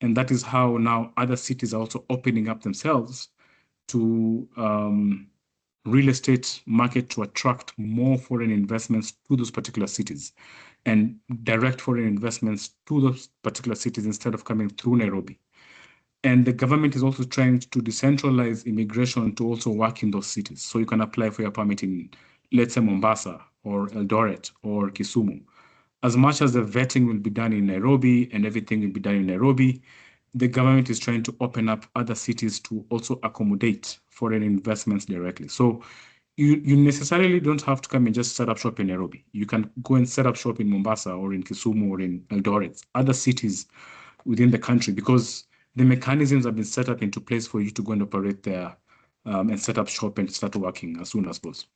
Speaker 4: And that is how now other cities are also opening up themselves to real estate market to attract more foreign investments to those particular cities and direct foreign investments to those particular cities instead of coming through Nairobi. And the government is also trying to decentralize immigration to also work in those cities. So you can apply for your permit in, let's say, Mombasa or Eldoret or Kisumu. As much as the vetting will be done in Nairobi and everything will be done in Nairobi, the government is trying to open up other cities to also accommodate foreign investments directly. So you necessarily don't have to come and just set up shop in Nairobi. You can go and set up shop in Mombasa or in Kisumu or in Eldoret, other cities within the country, because the mechanisms have been set up into place for you to go and operate there and set up shop and start working as soon as possible.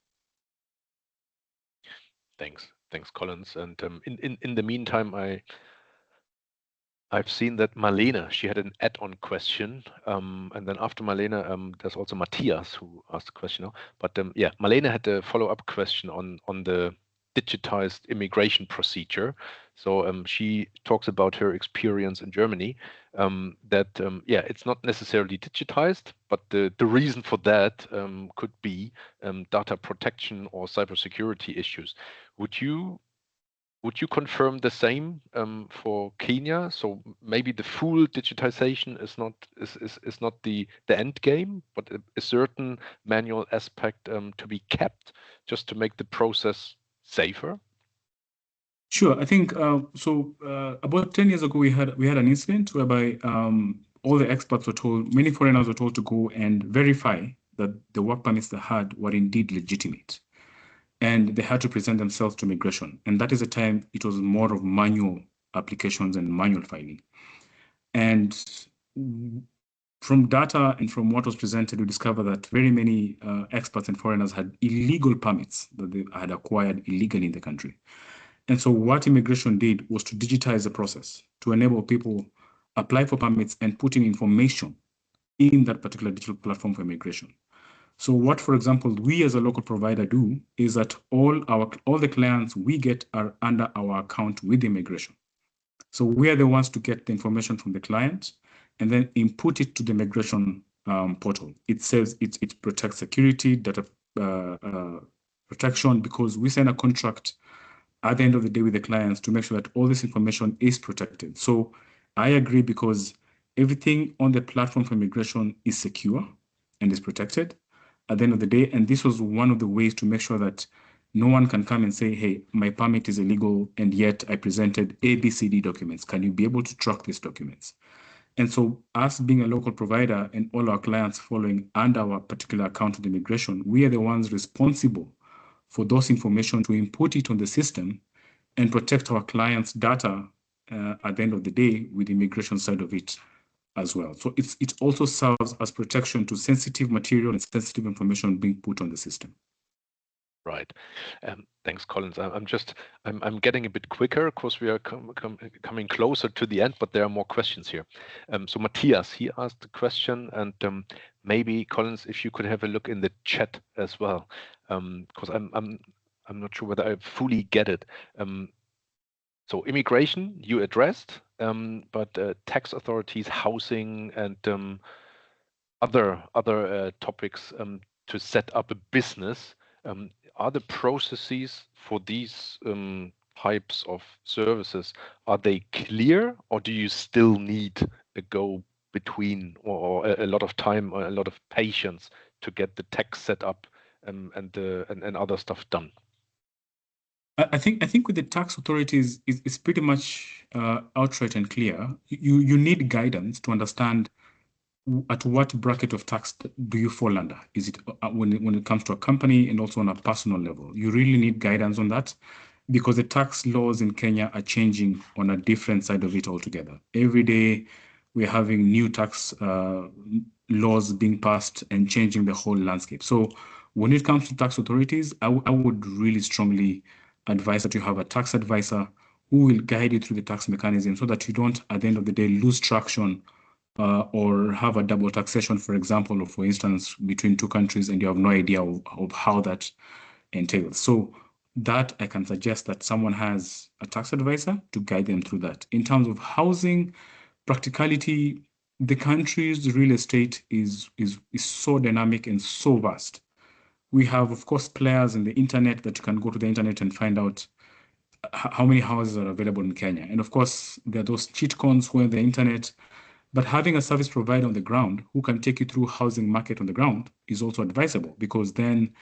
Speaker 1: Thanks, Collins. And in the meantime, I've seen that Marlene, she had an add-on question, and then after Marlene, there's also Matthias who asked a question now. But yeah, Marlene had a follow-up question on the digitized immigration procedure. So she talks about her experience in Germany, that yeah, it's not necessarily digitized, but the reason for that could be data protection or cybersecurity issues. Would you confirm the same for Kenya? So maybe the full digitization is not the end game, but a certain manual aspect to be kept just to make the process safer.
Speaker 4: Sure, I think so. About 10 years ago, we had an incident whereby all the experts were told, many foreigners were told to go and verify that the work permits they had were indeed legitimate. And they had to present themselves to immigration. And that is a time it was more of manual applications and manual filing. And from data and from what was presented, we discovered that very many experts and foreigners had illegal permits that they had acquired illegally in the country. And so what immigration did was to digitize the process to enable people apply for permits and put in information in that particular digital platform for immigration. So what, for example, we as a local provider do is that all the clients we get are under our account with immigration. So we are the ones to get the information from the client and then input it to the immigration portal. It says it protects security, data protection, because we sign a contract at the end of the day with the clients to make sure that all this information is protected. So I agree, because everything on the platform for immigration is secure and is protected at the end of the day. And this was one of the ways to make sure that no one can come and say, hey, my permit is illegal, and yet I presented ABCD documents. Can you be able to track these documents? And so us being a local provider and all our clients following under our particular account with immigration, we are the ones responsible for those information to input it on the system and protect our clients' data at the end of the day with the immigration side of it as well. So it also serves as protection to sensitive material and sensitive information being put on the system.
Speaker 1: Right. Thanks, Collins. I'm getting a bit quicker because we are coming closer to the end, but there are more questions here. So Matthias, he asked a question, and maybe Collins, if you could have a look in the chat as well, because I'm not sure whether I fully get it. So immigration you addressed, but tax authorities, housing, and other topics to set up a business. Are the processes for these types of services, are they clear, or do you still need a go between or a lot of time or a lot of patience to get the tax set up and other stuff done?
Speaker 4: I think with the tax authorities, it's pretty much outright and clear. You need guidance to understand at what bracket of tax do you fall under? Is it when it comes to a company and also on a personal level? You really need guidance on that, because the tax laws in Kenya are changing on a different side of it altogether. Every day we're having new tax laws being passed and changing the whole landscape. So when it comes to tax authorities, I would really strongly advise that you have a tax advisor who will guide you through the tax mechanism so that you don't, at the end of the day, lose traction or have a double taxation, for example, or for instance, between two countries, and you have no idea of how that entails. So that I can suggest that someone has a tax advisor to guide them through that. In terms of housing, practicality, the country's real estate is so dynamic and so vast. We have, of course, players in the internet that you can go to the internet and find out how many houses are available in Kenya. And of course, there are those cheat codes who are on the internet. But having a service provider on the ground who can take you through housing market on the ground is also advisable, because then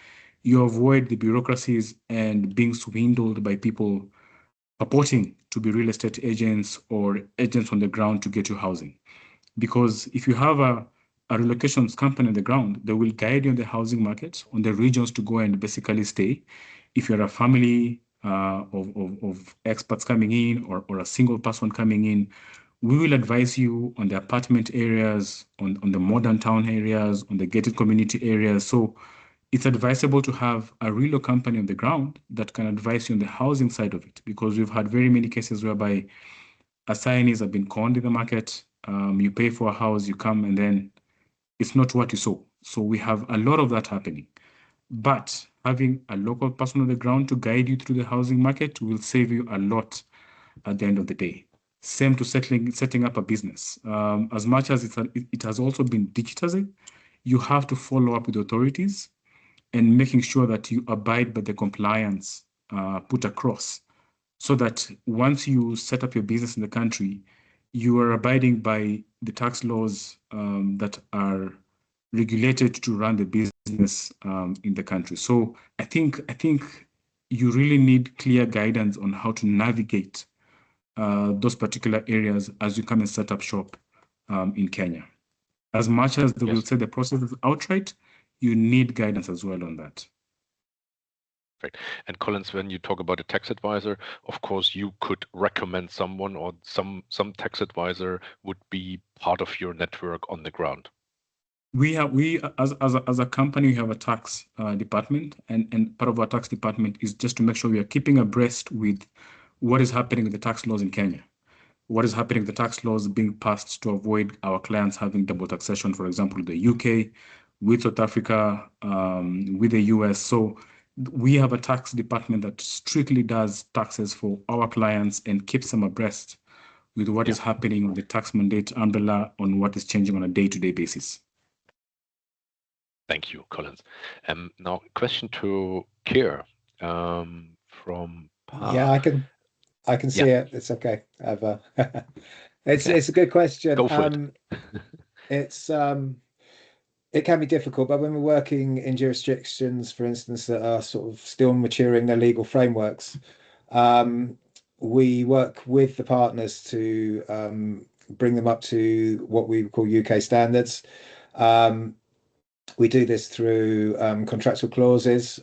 Speaker 4: you avoid the bureaucracies and being swindled by people purporting to be real estate agents or agents on the ground to get you housing. Because if you have a relocations company on the ground, they will guide you on the housing market, on the regions to go and basically stay. If you're a family of experts coming in, or a single person coming in, we will advise you on the apartment areas, on the modern town areas, on the gated community areas. So it's advisable to have a real company on the ground that can advise you on the housing side of it, because we've had very many cases whereby assignees have been conned in the market. You pay for a house, you come, and then it's not what you saw. So we have a lot of that happening. But having a local person on the ground to guide you through the housing market will save you a lot at the end of the day. Same to setting up a business. As much as it has also been digitized, you have to follow up with authorities and making sure that you abide by the compliance put across, so that once you set up your business in the country, you are abiding by the tax laws that are regulated to run the business in the country. So I think you really need clear guidance on how to navigate those particular areas as you come and set up shop in Kenya. As much as they will say the process is outright, you need guidance as well on that.
Speaker 1: Right. And Collins, when you talk about a tax advisor, of course, you could recommend someone, or some tax advisor would be part of your network on the ground.
Speaker 4: We as a company, we have a tax department, and part of our tax department is just to make sure we are keeping abreast with what is happening with the tax laws in Kenya. What is happening with the tax laws being passed to avoid our clients having double taxation, for example, the UK, with South Africa, with the US. So we have a tax department that strictly does taxes for our clients and keeps them abreast with what is happening on the tax mandate umbrella, on what is changing on a day-to-day basis.
Speaker 1: Thank you, Collins. Now, question to Keir from
Speaker 3: Yeah, I can see it. It's okay. It's a good question.
Speaker 1: Go for it.
Speaker 3: It can be difficult, but when we're working in jurisdictions, for instance, that are sort of still maturing their legal frameworks, we work with the partners to bring them up to what we call UK standards. We do this through contractual clauses.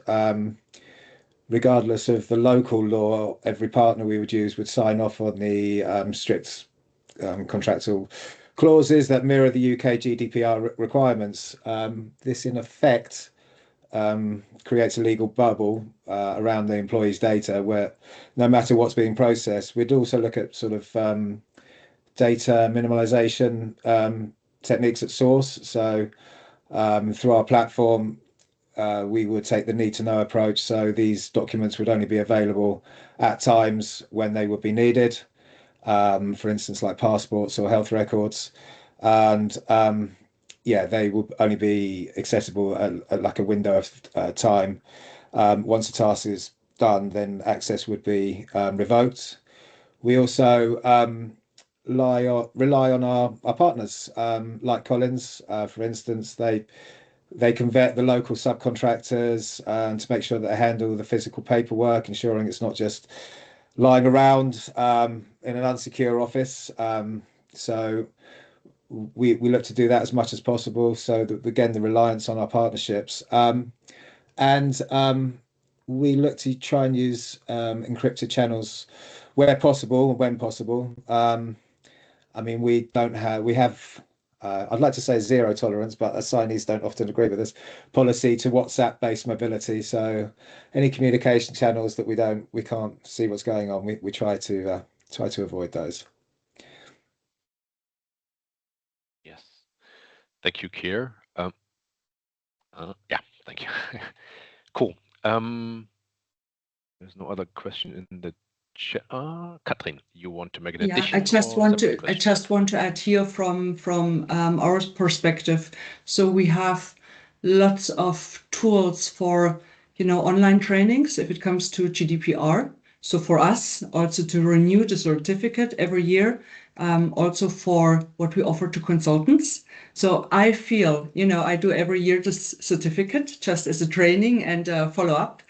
Speaker 3: Regardless of the local law, every partner we would use would sign off on the strict contractual clauses that mirror the UK GDPR requirements. This, in effect, creates a legal bubble around the employee's data, where no matter what's being processed, we'd also look at sort of data minimalization techniques at source. So through our platform, we would take the need to know approach. So these documents would only be available at times when they would be needed, for instance, like passports or health records. And they would only be accessible at like a window of time. Once the task is done, then access would be revoked. We also rely on our partners, like Collins, for instance. They can vet the local subcontractors to make sure that they handle the physical paperwork, ensuring it's not just lying around in an unsecure office. So we look to do that as much as possible. So that, again, the reliance on our partnerships. And we look to try and use encrypted channels where possible and when possible. I mean, we have I'd like to say zero tolerance, but assignees don't often agree with this policy to WhatsApp-based mobility. So any communication channels that we can't see what's going on, we try to avoid those.
Speaker 1: Thank you, Kier. Yeah, thank you. Cool. There's no other question in the chat. Katrin, you want to make an addition?
Speaker 2: I just want to add here from our perspective. So we have lots of tools for online trainings if it comes to GDPR. So for us also to renew the certificate every year, also for what we offer to consultants. So I feel I do every year this certificate just as a training and follow up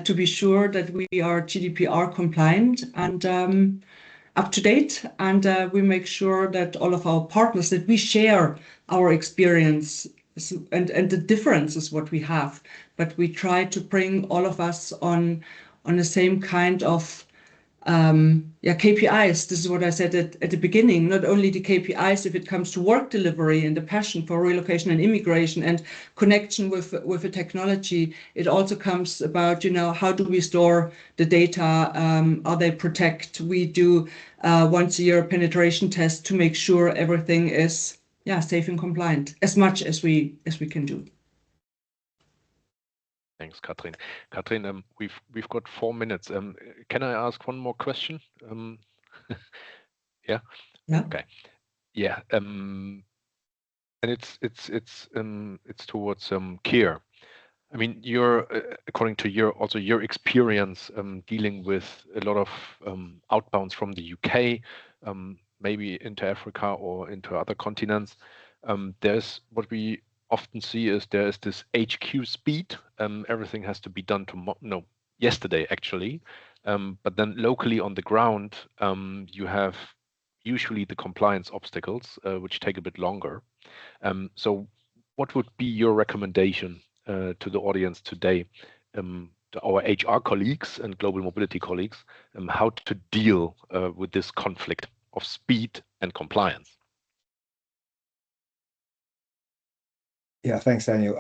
Speaker 2: to be sure that we are GDPR compliant and up to date, and we make sure that all of our partners that we share our experience and the differences what we have, but we try to bring all of us on the same kind of KPIs. This is what I said at the beginning, not only the KPIs if it comes to work delivery and the passion for relocation and immigration and connection with the technology. It also comes about, how do we store the data? Are they protect? We do once a year penetration test to make sure everything is safe and compliant as much as we can do.
Speaker 1: Thanks, Katrin. Katrin, we've got 4 minutes. Can I ask one more question? Yeah. Okay. Yeah. And it's towards Kier. I mean, you're according to your experience dealing with a lot of outbounds from the UK, maybe into Africa or into other continents. There's what we often see is there's this HQ speed. Everything has to be done yesterday actually, but then locally on the ground, you have usually the compliance obstacles which take a bit longer. So what would be your recommendation to the audience today, to our HR colleagues and global mobility colleagues, how to deal with this conflict of speed and compliance?
Speaker 3: Yeah, thanks, Daniel.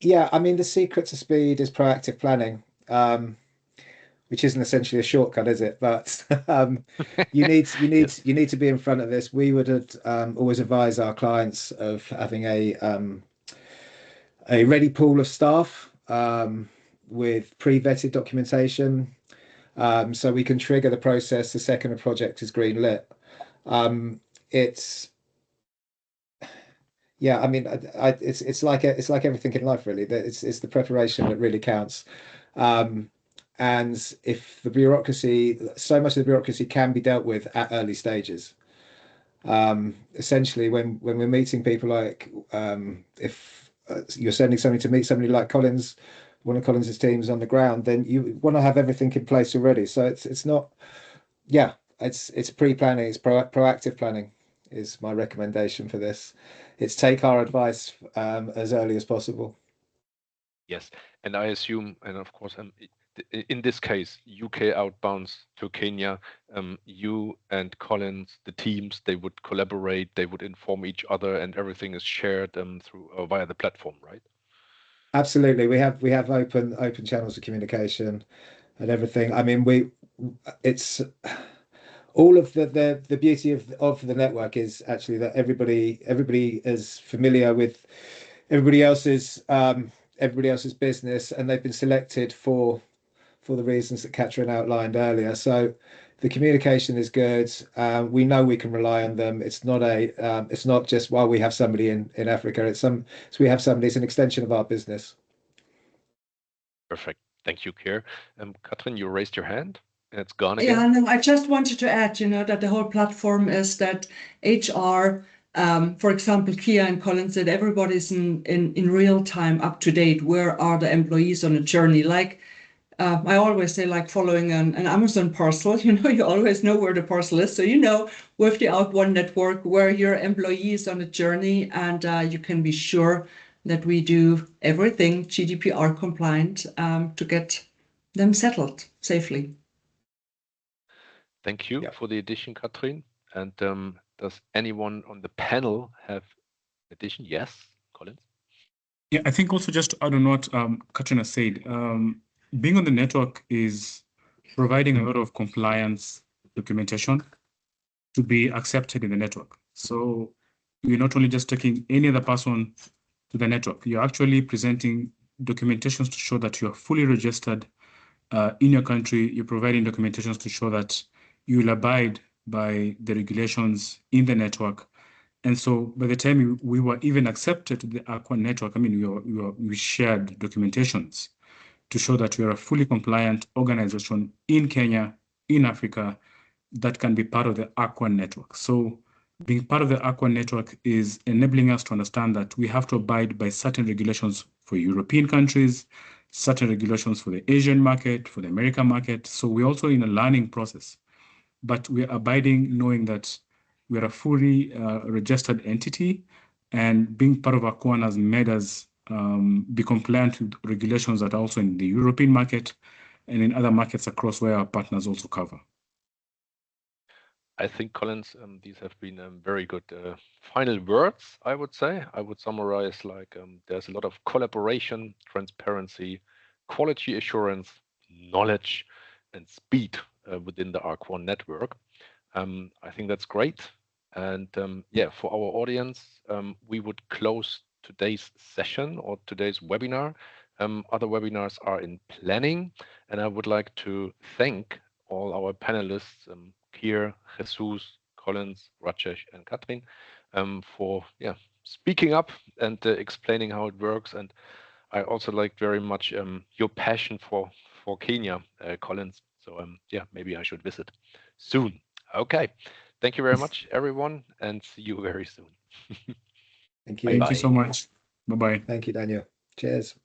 Speaker 3: Yeah, I mean, the secret to speed is proactive planning, which isn't essentially a shortcut, is it? But you need to be in front of this. We would always advise our clients of having a ready pool of staff with pre-vetted documentation, so we can trigger the process the second a project is green lit. Yeah, I mean, it's like everything in life, really. It's the preparation that really counts. And if the bureaucracy, so much of the bureaucracy can be dealt with at early stages. Essentially, when we're meeting people, like if you're sending something to meet somebody like Collins, one of Collins's teams on the ground, then you want to have everything in place already. So it's not, it's pre-planning, it's proactive planning is my recommendation for this. It's take our advice as early as possible.
Speaker 1: Yes, and I assume, and of course, in this case, UK outbounds to Kenya, you and Collins, the teams, they would collaborate, they would inform each other, and everything is shared through via the platform, right?
Speaker 3: Absolutely, we have open channels of communication and everything. I mean, it's all of the beauty of the network is actually that everybody is familiar with everybody else's business, and they've been selected for the reasons that Katrin outlined earlier. So the communication is good. We know we can rely on them. It's not just while we have somebody in Africa. So we have somebody. It's an extension of our business.
Speaker 1: Perfect. Thank you, Kier. Katrin, you raised your hand. It's gone again.
Speaker 2: Yeah, no, I just wanted to add, that the whole platform is that HR, for example, Kia and Collins said everybody's in real time up to date. Where are the employees on a journey? Like I always say, like following an Amazon parcel, you always know where the parcel is. So, with the Out1 network, where your employee is on a journey, and you can be sure that we do everything GDPR compliant to get them settled safely.
Speaker 1: Thank you for the addition, Katrin. And does anyone on the panel have addition? Yes, Collins?
Speaker 4: Yeah, I think also just to add on what Katrina said, being on the network is providing a lot of compliance documentation to be accepted in the network. So you're not only just taking any other person to the network, you're actually presenting documentations to show that you are fully registered in your country. You're providing documentations to show that you will abide by the regulations in the network. And so by the time we were even accepted to the Aqua network, I mean, we shared documentations to show that we are a fully compliant organization in Kenya, in Africa, that can be part of the Aqua network. So being part of the Aqua network is enabling us to understand that we have to abide by certain regulations for European countries, certain regulations for the Asian market, for the American market. So we're also in a learning process, but we're abiding knowing that we're a fully registered entity, and being part of Aqua has made us be compliant with regulations that are also in the European market and in other markets across where our partners also cover.
Speaker 1: I think, Collins, these have been very good final words, I would say. I would summarize like there's a lot of collaboration, transparency, quality assurance, knowledge, and speed within the Arc1 network. I think that's great. And yeah, for our audience, we would close today's session or today's webinar. Other webinars are in planning, and I would like to thank all our panelists, Kier, Jesus, Collins, Rajesh, and Katrin, for speaking up and explaining how it works. And I also like very much your passion for Kenya, Collins. So yeah, maybe I should visit soon. Okay, thank you very much, everyone, and see you very soon.
Speaker 3: Thank you.
Speaker 4: Thank you so much. Bye-bye.
Speaker 3: Thank you, Daniel. Cheers.